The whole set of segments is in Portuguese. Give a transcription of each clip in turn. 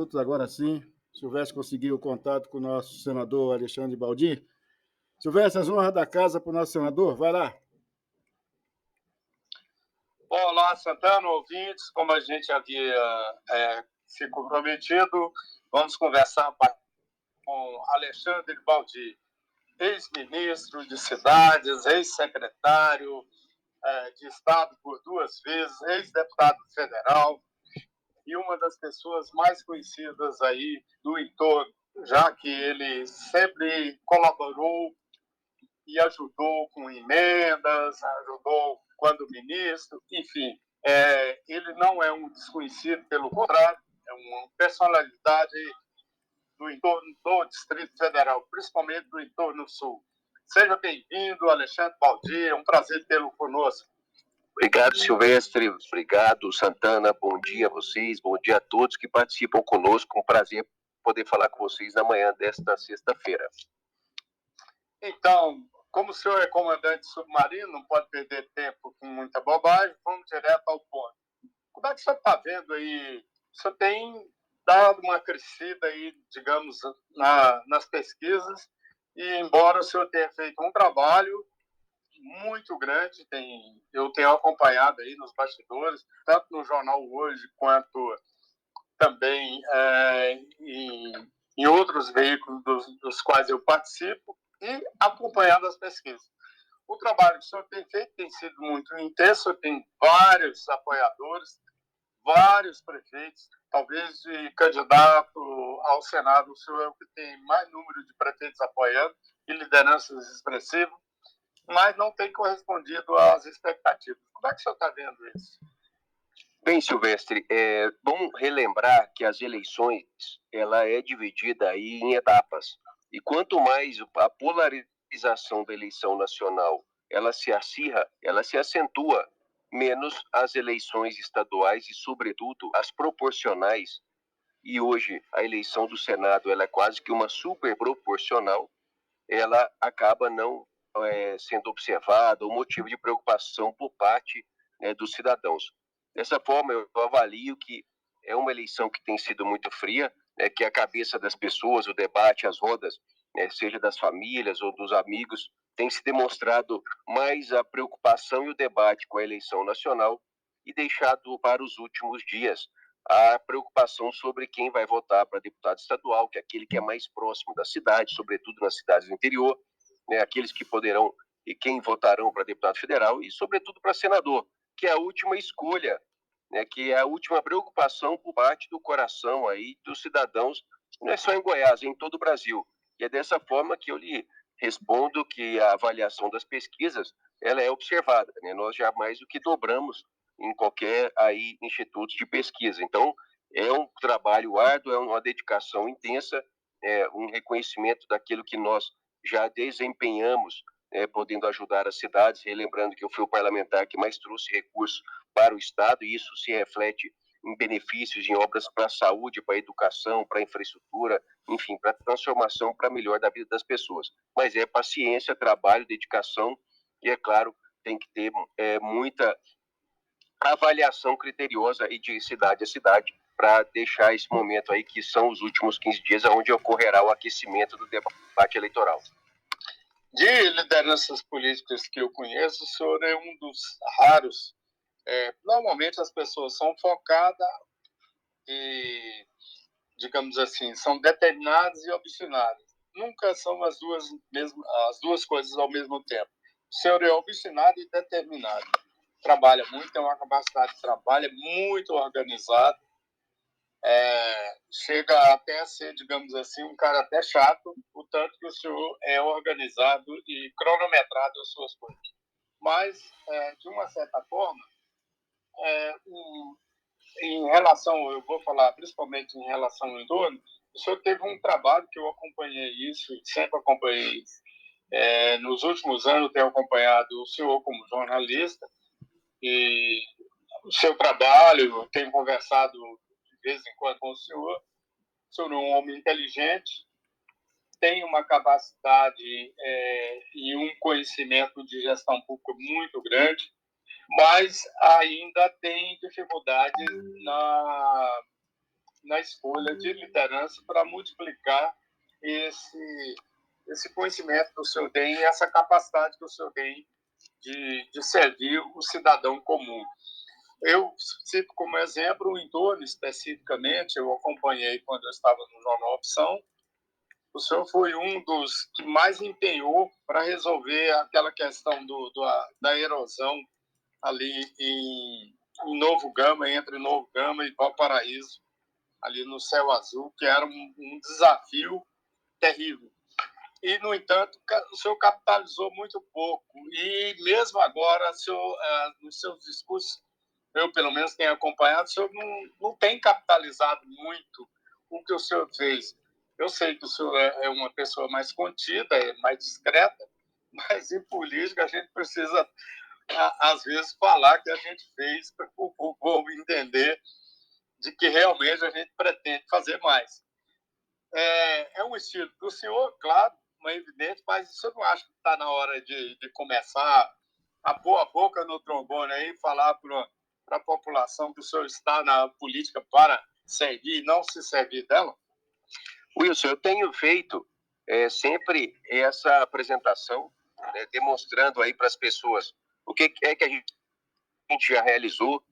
Agora sim, Silvestre conseguiu o contato com o nosso senador Alexandre Baldi. Silvestre, as honras da casa para o nosso senador, vai lá. Olá, Santana, ouvintes, como a gente havia se comprometido, vamos conversar com Alexandre Baldi, ex-ministro de cidades, ex-secretário de Estado por 2 vezes, ex-deputado federal e uma das pessoas mais conhecidas aí do entorno, já que ele sempre colaborou e ajudou com emendas, ajudou quando ministro, enfim. Ele não é um desconhecido, pelo contrário, é uma personalidade do entorno do Distrito Federal, principalmente do entorno sul. Seja bem-vindo, Alexandre Baldi, é um prazer tê-lo conosco. Obrigado, Silvestre, obrigado, Santana, bom dia a vocês, bom dia a todos que participam conosco, um prazer poder falar com vocês na manhã desta sexta-feira. Então, como o senhor é comandante submarino, não pode perder tempo com muita bobagem, vamos direto ao ponto. Como é que o senhor está vendo aí? O senhor tem dado uma crescida aí, digamos, nas pesquisas, e embora o senhor tenha feito um trabalho muito grande, eu tenho acompanhado aí nos bastidores, tanto no Jornal Hoje, quanto também em outros veículos dos quais eu participo, e acompanhando as pesquisas. O trabalho que o senhor tem feito tem sido muito intenso, tem vários apoiadores, vários prefeitos, talvez de candidato ao Senado, o senhor é o que tem mais número de prefeitos apoiando e lideranças expressivas, mas não tem correspondido às expectativas. Como é que o senhor está vendo isso? Bem, Silvestre, vamos relembrar que as eleições, ela é dividida aí em etapas. E quanto mais a polarização da eleição nacional, ela se acirra, ela se acentua, menos as eleições estaduais e, sobretudo, as proporcionais. E hoje a eleição do Senado, ela é quase que uma super proporcional, ela acaba não sendo observada ou motivo de preocupação por parte dos cidadãos. Dessa forma, eu avalio que é uma eleição que tem sido muito fria, que a cabeça das pessoas, o debate, as rodas, seja das famílias ou dos amigos, tem se demonstrado mais a preocupação e o debate com a eleição nacional e deixado para os últimos dias a preocupação sobre quem vai votar para deputado estadual, que é aquele que é mais próximo da cidade, sobretudo nas cidades do interior, aqueles que poderão e quem votarão para deputado federal e, sobretudo, para senador, que é a última escolha, que é a última preocupação por parte do coração aí dos cidadãos, não é só em Goiás, é em todo o Brasil. E é dessa forma que eu lhe respondo que a avaliação das pesquisas ela é observada. Nós já mais do que dobramos em qualquer aí instituto de pesquisa. Então, é um trabalho árduo, é uma dedicação intensa, um reconhecimento daquilo que nós já desempenhamos, podendo ajudar as cidades, relembrando que eu fui o parlamentar que mais trouxe recursos para o Estado, e isso se reflete em benefícios, em obras para a saúde, para a educação, para a infraestrutura, enfim, para a transformação, para a melhor da vida das pessoas. Mas é paciência, trabalho, dedicação, e, é claro, tem que ter muita avaliação criteriosa e de cidade a cidade para deixar esse momento aí, que são os últimos 15 dias, onde ocorrerá o aquecimento do debate eleitoral. De lideranças políticas que eu conheço, o senhor é um dos raros. Normalmente as pessoas são focadas e, digamos assim, são determinadas e obstinadas. Nunca são as duas coisas ao mesmo tempo. O senhor é obstinado e determinado. Trabalha muito, tem uma capacidade de trabalho, é muito organizado. Chega até a ser, digamos assim, um cara até chato, o tanto que o senhor é organizado e cronometrado as suas coisas. Mas, de uma certa forma, em relação, eu vou falar principalmente em relação ao entorno, o senhor teve um trabalho que eu acompanhei isso, sempre acompanhei. Nos últimos anos, tenho acompanhado o senhor como jornalista e o seu trabalho, tenho conversado de vez em quando com o senhor. O senhor é um homem inteligente, tem uma capacidade e um conhecimento de gestão pública muito grande, mas ainda tem dificuldades na escolha de liderança para multiplicar esse conhecimento que o senhor tem e essa capacidade que o senhor tem de servir o cidadão comum. Eu cito como exemplo o entorno especificamente, eu acompanhei quando eu estava no Jornal Opção. O senhor foi um dos que mais empenhou para resolver aquela questão da erosão ali em Novo Gama, entre Novo Gama e Valparaíso, ali no Céu Azul, que era um desafio terrível. E, no entanto, o senhor capitalizou muito pouco. E, mesmo agora, nos seus discursos, eu, pelo menos, tenho acompanhado, o senhor não tem capitalizado muito o que o senhor fez. Eu sei que o senhor é uma pessoa mais contida, é mais discreta, mas, em política, a gente precisa, às vezes, falar que a gente fez para o povo entender de que realmente a gente pretende fazer mais. É um estilo do senhor, claro, é evidente, mas o senhor não acha que está na hora de começar a pôr a boca no trombone aí e falar para a população que o senhor está na política para servir e não se servir dela? Wilson, eu tenho feito sempre essa apresentação, demonstrando aí para as pessoas o que é que a gente já realizou.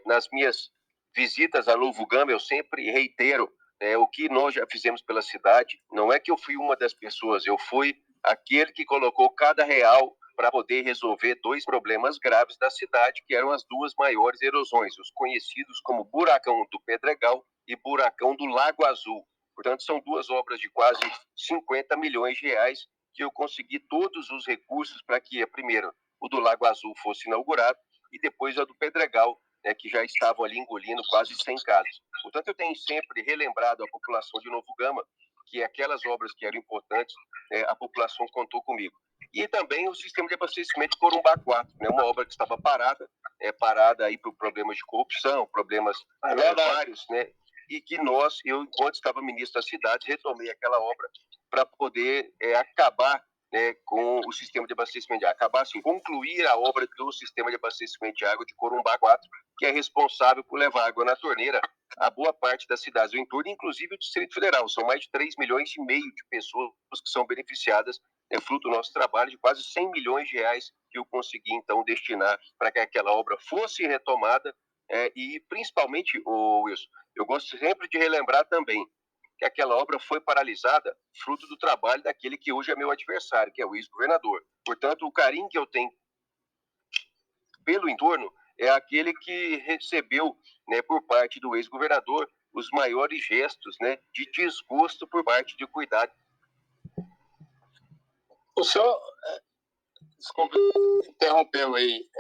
Nas minhas visitas a Novo Gama, eu sempre reitero o que nós já fizemos pela cidade. Não é que eu fui uma das pessoas, eu fui aquele que colocou cada real para poder resolver dois problemas graves da cidade, que eram as duas maiores erosões, os conhecidos como Buracão do Pedregal e Buracão do Lago Azul. Portanto, são duas obras de quase 50 milhões de reais que eu consegui todos os recursos para que, primeiro, o do Lago Azul fosse inaugurado e depois a do Pedregal, que já estavam ali engolindo quase 100 casas. Portanto, eu tenho sempre relembrado a população de Novo Gama que aquelas obras que eram importantes, a população contou comigo. E também o sistema de abastecimento de Corumbá 4, uma obra que estava parada aí por problemas de corrupção, problemas vários, e que eu, enquanto estava ministro da cidade, retomei aquela obra para poder acabar com o sistema de abastecimento de água. Acabar assim, concluir a obra do sistema de abastecimento de água de Corumbá 4, que é responsável por levar água na torneira a boa parte das cidades do entorno, inclusive o Distrito Federal. São mais de 3,5 milhões de pessoas que são beneficiadas, fruto do nosso trabalho, de quase 100 milhões de reais que eu consegui, então, destinar para que aquela obra fosse retomada. E, principalmente, Wilson, eu gosto sempre de relembrar também que aquela obra foi paralisada fruto do trabalho daquele que hoje é meu adversário, que é o ex-governador. Portanto, o carinho que eu tenho pelo entorno é aquele que recebeu, por parte do ex-governador, os maiores gestos, de desgosto por parte de cuidado. O senhor, desculpe, interrompeu aí,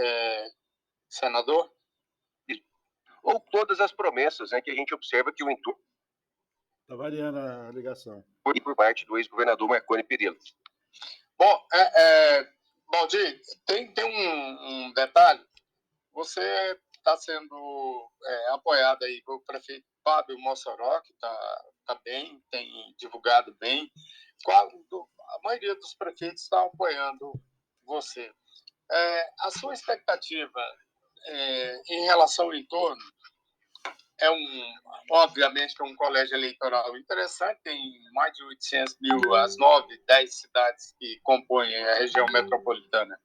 senador? Ou todas as promessas, que a gente observa que o entorno... Está variando a ligação. Por parte do ex-governador Marconi Perillo. Bom, Baldi, tem um detalhe. Você está sendo apoiado aí pelo prefeito Fábio Mossoró, que tá bem, tem divulgado bem. A maioria dos prefeitos está apoiando você. A sua expectativa em relação ao entorno obviamente, que é um colégio eleitoral interessante, tem mais de 800 mil, as 9, 10 cidades que compõem a região metropolitana.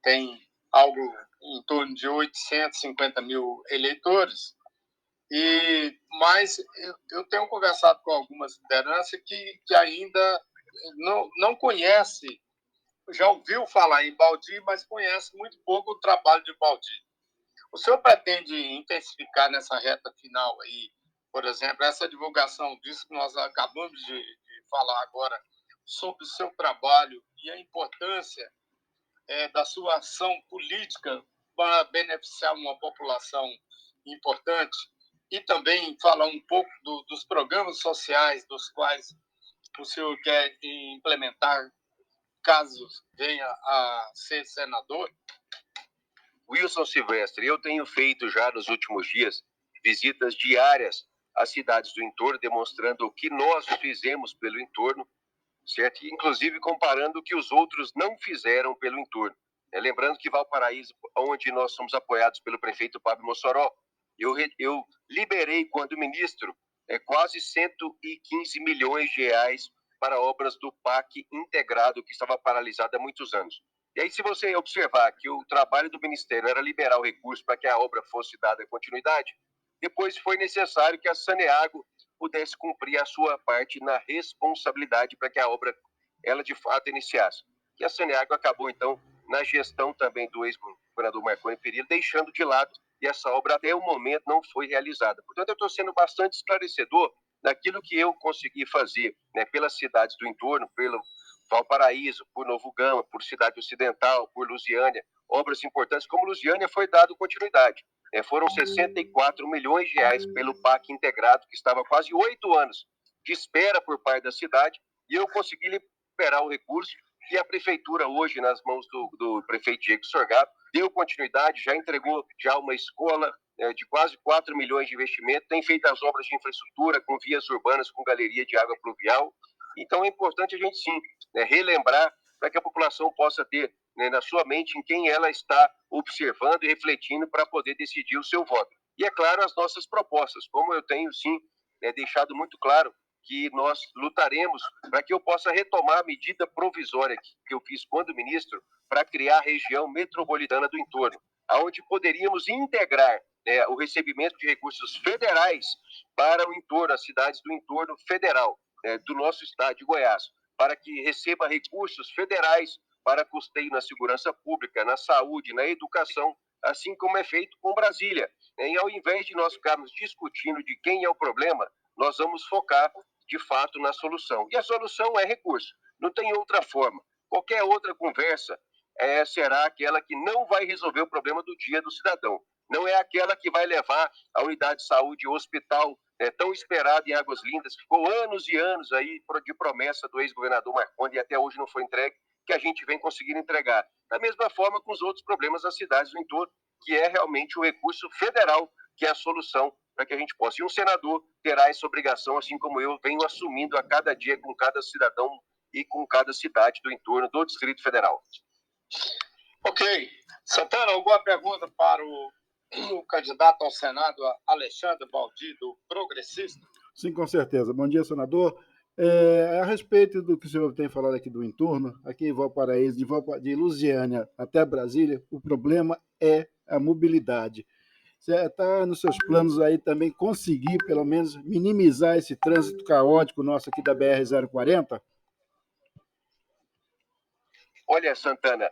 Tem algo em torno de 850 mil eleitores, mas eu tenho conversado com algumas lideranças que ainda não conhece, já ouviu falar em Baldi, mas conhece muito pouco o trabalho de Baldi. O senhor pretende intensificar nessa reta final aí, por exemplo, essa divulgação disso que nós acabamos de falar agora, sobre o seu trabalho e a importância da sua ação política para beneficiar uma população importante, e também falar um pouco dos programas sociais dos quais o senhor quer implementar caso venha a ser senador? Wilson Silvestre, eu tenho feito já nos últimos dias visitas diárias às cidades do entorno, demonstrando o que nós fizemos pelo entorno, certo? Inclusive comparando o que os outros não fizeram pelo entorno. Lembrando que Valparaíso, onde nós somos apoiados pelo prefeito Fábio Mossoró, eu liberei, quando ministro, quase 115 milhões de reais para obras do PAC integrado, que estava paralisado há muitos anos. E aí, se você observar que o trabalho do Ministério era liberar o recurso para que a obra fosse dada continuidade, depois foi necessário que a Saneago pudesse cumprir a sua parte na responsabilidade para que a obra, ela de fato, iniciasse. E a Saneago acabou, então, na gestão também do ex-governador Marconi Perillo, deixando de lado, e essa obra até o momento não foi realizada. Portanto, eu estou sendo bastante esclarecedor daquilo que eu consegui fazer, né, pelas cidades do entorno, pelo Valparaíso, por Novo Gama, por Cidade Ocidental, por Lusiânia, obras importantes como Lusiânia foi dado continuidade. Foram 64 milhões de reais pelo PAC integrado, que estava há quase 8 anos de espera por parte da cidade, e eu consegui liberar o recurso, e a prefeitura hoje, nas mãos do prefeito Diego Sorgato, deu continuidade, já entregou já uma escola de quase 4 milhões de investimento, tem feito as obras de infraestrutura com vias urbanas, com galeria de água pluvial. Então é importante a gente sim, relembrar para que a população possa ter, na sua mente em quem ela está observando e refletindo para poder decidir o seu voto. E é claro, as nossas propostas, como eu tenho sim deixado muito claro que nós lutaremos para que eu possa retomar a medida provisória que eu fiz quando ministro para criar a região metropolitana do entorno, onde poderíamos integrar o recebimento de recursos federais para o entorno, as cidades do entorno federal do nosso estado de Goiás, para que receba recursos federais para custeio na segurança pública, na saúde, na educação, assim como é feito com Brasília. E ao invés de nós ficarmos discutindo de quem é o problema, nós vamos focar, de fato, na solução. E a solução é recurso. Não tem outra forma. Qualquer outra conversa será aquela que não vai resolver o problema do dia do cidadão. Não é aquela que vai levar a unidade de saúde, o hospital tão esperado em Águas Lindas, ficou anos e anos aí de promessa do ex-governador Marconi e até hoje não foi entregue, que a gente vem conseguindo entregar. Da mesma forma com os outros problemas das cidades do entorno, que é realmente o recurso federal que é a solução para que a gente possa. E um senador terá essa obrigação, assim como eu venho assumindo a cada dia com cada cidadão e com cada cidade do entorno do Distrito Federal. Ok. Santana, alguma pergunta para o candidato ao Senado, Alexandre Baldi, do Progressista? Sim, com certeza. Bom dia, senador. A respeito do que o senhor tem falado aqui do entorno, aqui em Valparaíso, de Lusiânia até Brasília, o problema é a mobilidade. Você está nos seus planos aí também conseguir, pelo menos, minimizar esse trânsito caótico nosso aqui da BR-040? Olha, Santana,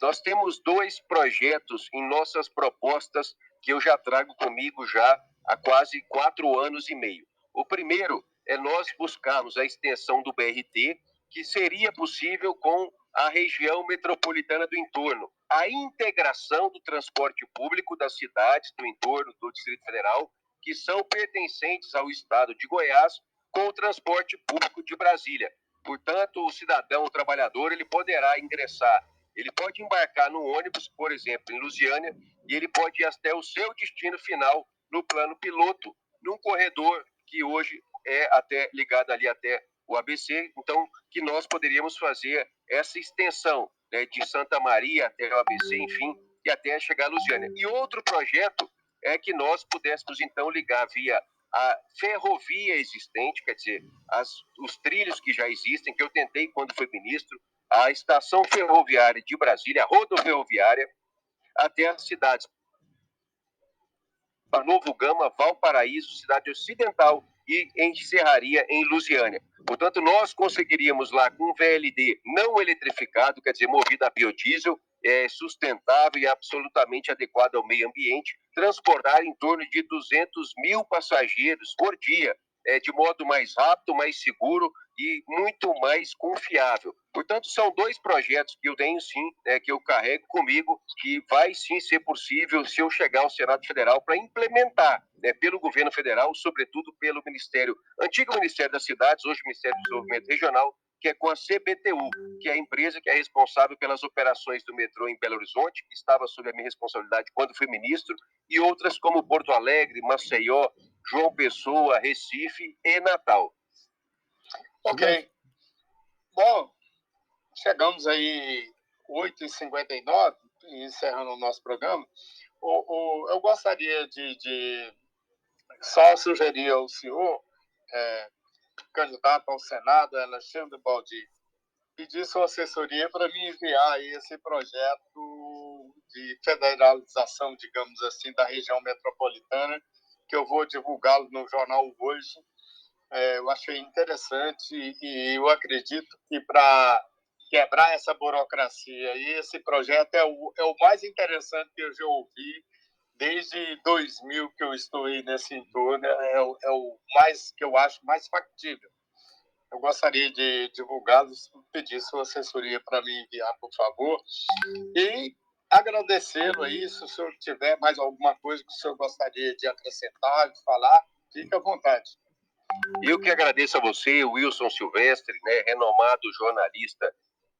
nós temos 2 projetos em nossas propostas que eu já trago comigo já há quase 4 anos e meio. O primeiro é nós buscarmos a extensão do BRT, que seria possível com a região metropolitana do entorno. A integração do transporte público das cidades do entorno do Distrito Federal, que são pertencentes ao estado de Goiás, com o transporte público de Brasília. Portanto, o cidadão, o trabalhador, ele poderá ingressar, ele pode embarcar no ônibus, por exemplo, em Lusiânia, e ele pode ir até o seu destino final no plano piloto, num corredor que hoje é até ligado ali até o ABC, então que nós poderíamos fazer essa extensão de Santa Maria até o ABC, enfim, e até chegar a Lusiânia. E outro projeto é que nós pudéssemos então ligar via a ferrovia existente, quer dizer, os trilhos que já existem, que eu tentei quando fui ministro, a estação ferroviária de Brasília, a rodoferroviária, até as cidades Novo Gama, Valparaíso, Cidade Ocidental e encerraria em Lusiânia. Portanto, nós conseguiríamos lá com um VLD não eletrificado, quer dizer, movido a biodiesel, sustentável e absolutamente adequado ao meio ambiente, transportar em torno de 200 mil passageiros por dia, de modo mais rápido, mais seguro e muito mais confiável. Portanto, são 2 projetos que eu tenho sim, que eu carrego comigo, que vai sim ser possível se eu chegar ao Senado Federal para implementar pelo governo federal, sobretudo pelo antigo Ministério das Cidades, hoje Ministério do Desenvolvimento Regional, que é com a CBTU, que é a empresa que é responsável pelas operações do metrô em Belo Horizonte, que estava sob a minha responsabilidade quando fui ministro, e outras como Porto Alegre, Maceió, João Pessoa, Recife e Natal. Ok. Bom, chegamos aí 8h59, encerrando o nosso programa. Eu gostaria de só sugerir ao senhor candidato ao Senado, Alexandre Baldi, pedir sua assessoria para me enviar aí esse projeto de federalização, digamos assim, da região metropolitana, que eu vou divulgá-lo no jornal hoje. Eu achei interessante e eu acredito que para quebrar essa burocracia, e esse projeto é o mais interessante que eu já ouvi desde 2000 que eu estou aí nesse entorno, é o mais que eu acho mais factível. Eu gostaria de divulgá-los, pedir sua assessoria para me enviar, por favor, e agradecê-lo aí, se o senhor tiver mais alguma coisa que o senhor gostaria de acrescentar, de falar, fique à vontade. Eu que agradeço a você, Wilson Silvestre, né, renomado jornalista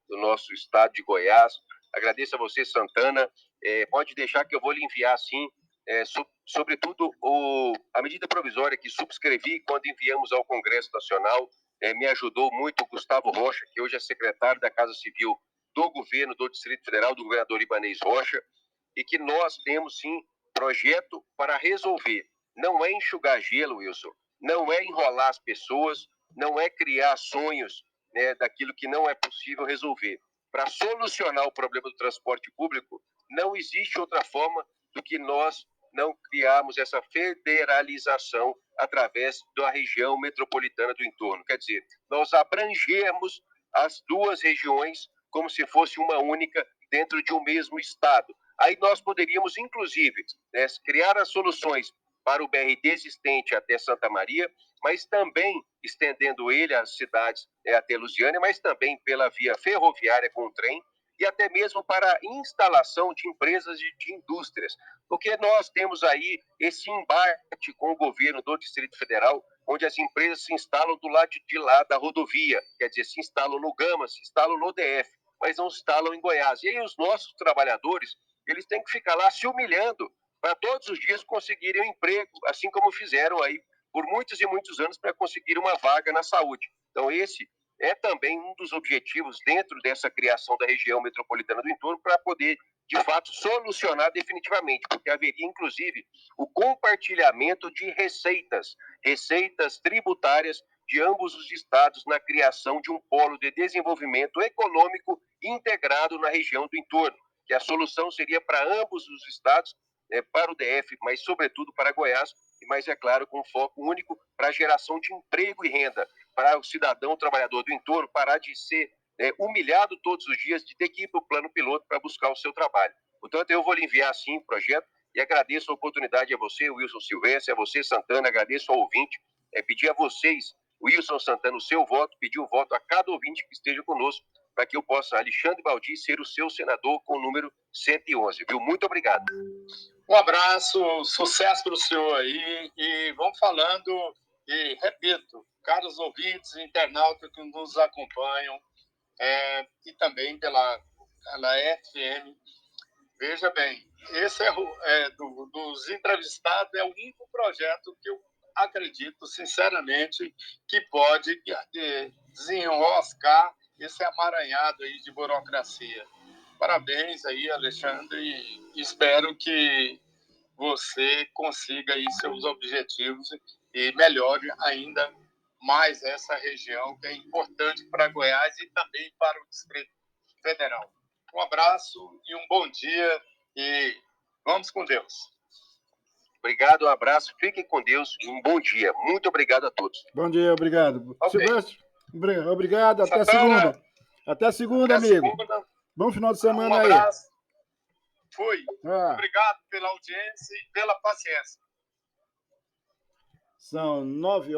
do nosso estado de Goiás. Agradeço a você, Santana. Pode deixar que eu vou lhe enviar, sim, sobretudo a medida provisória que subscrevi quando enviamos ao Congresso Nacional. Me ajudou muito o Gustavo Rocha, que hoje é secretário da Casa Civil do governo do Distrito Federal, do governador Ibanez Rocha, e que nós temos, sim, projeto para resolver. Não é enxugar gelo, Wilson, não é enrolar as pessoas, não é criar sonhos, né, daquilo que não é possível resolver. Para solucionar o problema do transporte público, não existe outra forma do que nós não criarmos essa federalização através da região metropolitana do entorno. Quer dizer, nós abrangermos as duas regiões como se fosse uma única dentro de um mesmo estado. Aí nós poderíamos, inclusive, né, criar as soluções para o BRT existente até Santa Maria, mas também estendendo ele às cidades até Lusiânia, mas também pela via ferroviária com o trem, e até mesmo para a instalação de empresas e de indústrias, porque nós temos aí esse embate com o governo do Distrito Federal, onde as empresas se instalam do lado de lá da rodovia, quer dizer, se instalam no Gama, se instalam no DF, mas não se instalam em Goiás. E aí os nossos trabalhadores, eles têm que ficar lá se humilhando para todos os dias conseguirem um emprego, assim como fizeram aí por muitos e muitos anos para conseguir uma vaga na saúde. Então esse é também um dos objetivos dentro dessa criação da região metropolitana do entorno para poder, de fato, solucionar definitivamente, porque haveria, inclusive, o compartilhamento de receitas tributárias de ambos os estados na criação de um polo de desenvolvimento econômico integrado na região do entorno, que a solução seria para ambos os estados, para o DF, mas sobretudo para Goiás, mas é claro com foco único para a geração de emprego e renda, para o cidadão trabalhador do entorno parar de ser humilhado todos os dias, de ter que ir para o plano piloto para buscar o seu trabalho. Portanto, eu vou lhe enviar sim o projeto e agradeço a oportunidade a você, Wilson Silvestre, a você, Santana, agradeço ao ouvinte, pedir a vocês, Wilson Santana, o seu voto, pedir o voto a cada ouvinte que esteja conosco, para que eu possa, Alexandre Baldi, ser o seu senador com o número 111, viu? Muito obrigado. Um abraço, sucesso para o senhor aí, e vamos falando, e repito, caros ouvintes, internautas que nos acompanham, e também pela FM, veja bem, esse dos entrevistados é o único projeto que eu acredito, sinceramente, que pode desenroscar esse amaranhado aí de burocracia. Parabéns aí, Alexandre, e espero que você consiga aí seus objetivos e melhore ainda mais essa região que é importante para Goiás e também para o Distrito Federal. Um abraço e um bom dia e vamos com Deus. Obrigado, um abraço, fiquem com Deus e um bom dia. Muito obrigado a todos. Bom dia, obrigado. Okay. Silvestre, obrigado, até Santana, segunda. Até segunda, amigo. Segunda. Bom final de semana aí. Um abraço. Fui. Obrigado pela audiência e pela paciência. São 9 horas.